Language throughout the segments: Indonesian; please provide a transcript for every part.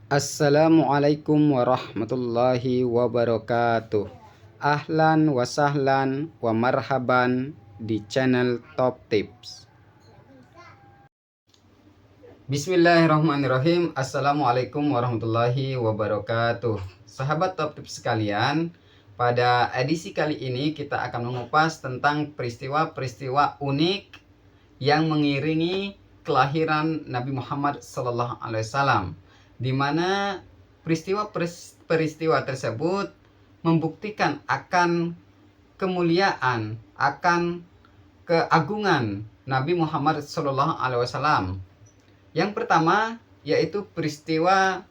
Assalamualaikum warahmatullahi wabarakatuh. Ahlan wa sahlan wa marhaban di channel Top Tips. Bismillahirrahmanirrahim. Assalamualaikum warahmatullahi wabarakatuh. Sahabat Top Tips sekalian, pada edisi kali ini kita akan mengupas tentang peristiwa-peristiwa unik yang mengiringi kelahiran Nabi Muhammad SAW, di mana peristiwa tersebut membuktikan akan kemuliaan, akan keagungan Nabi Muhammad SAW. Yang pertama yaitu peristiwa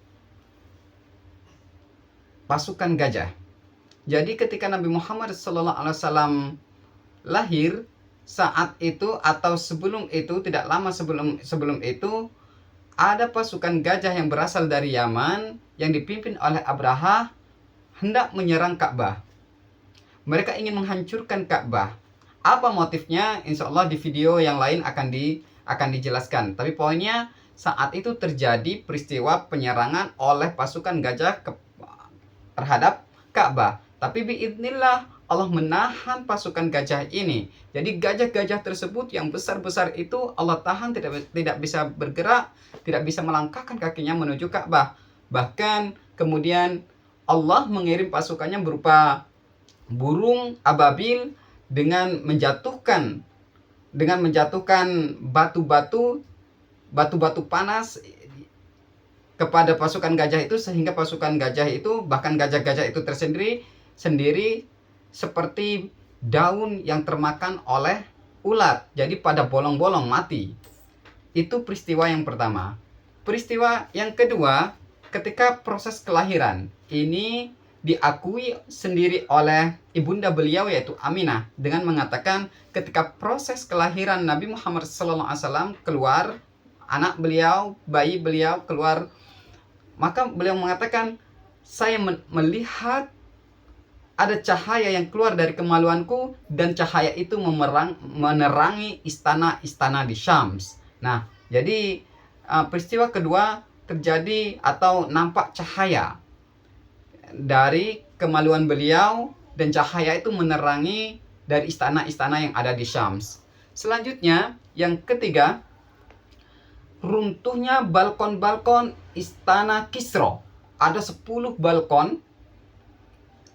pasukan gajah. Jadi ketika Nabi Muhammad SAW lahir, saat itu atau sebelum itu, tidak lama sebelum itu, ada pasukan gajah yang berasal dari Yaman yang dipimpin oleh Abraha hendak menyerang Ka'bah. Mereka ingin menghancurkan Ka'bah. Apa motifnya? Insya Allah di video yang lain akan dijelaskan. Tapi poinnya, saat itu terjadi peristiwa penyerangan oleh pasukan gajah terhadap Ka'bah. Tapi biidznillah Allah menahan pasukan gajah ini. Jadi gajah-gajah tersebut yang besar-besar itu Allah tahan, tidak bisa bergerak, tidak bisa melangkahkan kakinya menuju Ka'bah. Bahkan kemudian Allah mengirim pasukannya berupa burung ababil dengan menjatuhkan batu-batu panas kepada pasukan gajah itu, sehingga pasukan gajah itu, bahkan gajah-gajah itu sendiri seperti daun yang termakan oleh ulat, jadi pada bolong-bolong mati. Itu peristiwa yang pertama. Peristiwa yang kedua, ketika proses kelahiran ini diakui sendiri oleh ibunda beliau yaitu Aminah, dengan mengatakan ketika proses kelahiran Nabi Muhammad SAW keluar, anak beliau, bayi beliau keluar, maka beliau mengatakan, saya melihat ada cahaya yang keluar dari kemaluanku, dan cahaya itu menerangi istana-istana di Syams. Nah, jadi peristiwa kedua terjadi atau nampak cahaya dari kemaluan beliau, dan cahaya itu menerangi dari istana-istana yang ada di Syams. Selanjutnya, yang ketiga, runtuhnya balkon-balkon istana Kisra. Ada 10 balkon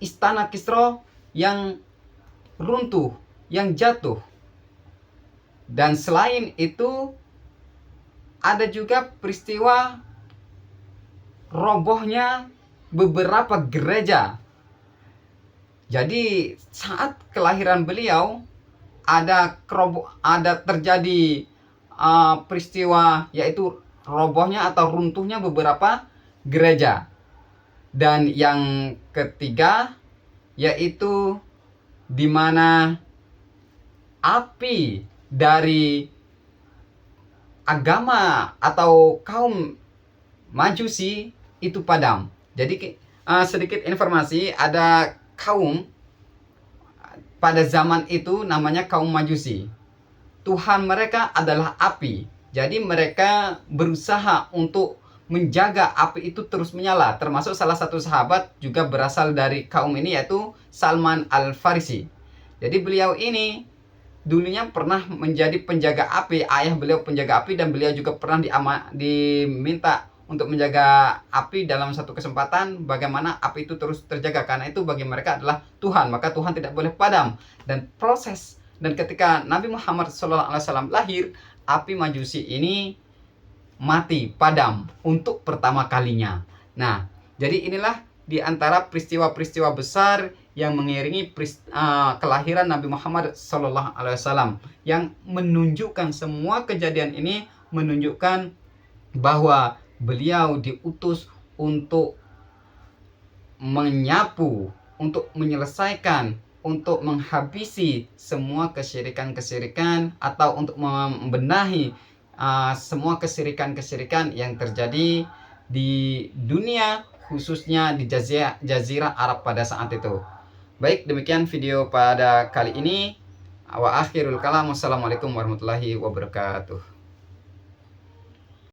istana Kisra yang runtuh, yang jatuh. Dan selain itu, ada juga peristiwa robohnya beberapa gereja. Jadi saat kelahiran beliau ada terjadi peristiwa yaitu robohnya atau runtuhnya beberapa gereja. Dan yang ketiga yaitu di mana api dari agama atau kaum Majusi itu padam. Jadi sedikit informasi, ada kaum pada zaman itu namanya kaum Majusi. Tuhan mereka adalah api. Jadi mereka berusaha untuk menjaga api itu terus menyala. Termasuk salah satu sahabat juga berasal dari kaum ini, yaitu Salman Al-Farisi. Jadi beliau ini dulunya pernah menjadi penjaga api. Ayah beliau penjaga api, dan beliau juga pernah diminta untuk menjaga api dalam satu kesempatan. Bagaimana api itu terus terjaga, karena itu bagi mereka adalah Tuhan, maka Tuhan tidak boleh padam. Dan ketika Nabi Muhammad SAW lahir, api Majusi ini mati, padam untuk pertama kalinya. Nah, jadi inilah di antara peristiwa-peristiwa besar yang mengiringi kelahiran Nabi Muhammad SAW, yang menunjukkan, semua kejadian ini menunjukkan bahwa beliau diutus untuk menyapu, untuk menyelesaikan, untuk menghabisi semua kesyirikan atau untuk membenahi semua kesyirikan yang terjadi di dunia, khususnya di Jazirah Arab pada saat itu. Baik, demikian video pada kali ini. Wa akhirul kalam. Wassalamualaikum warahmatullahi wabarakatuh.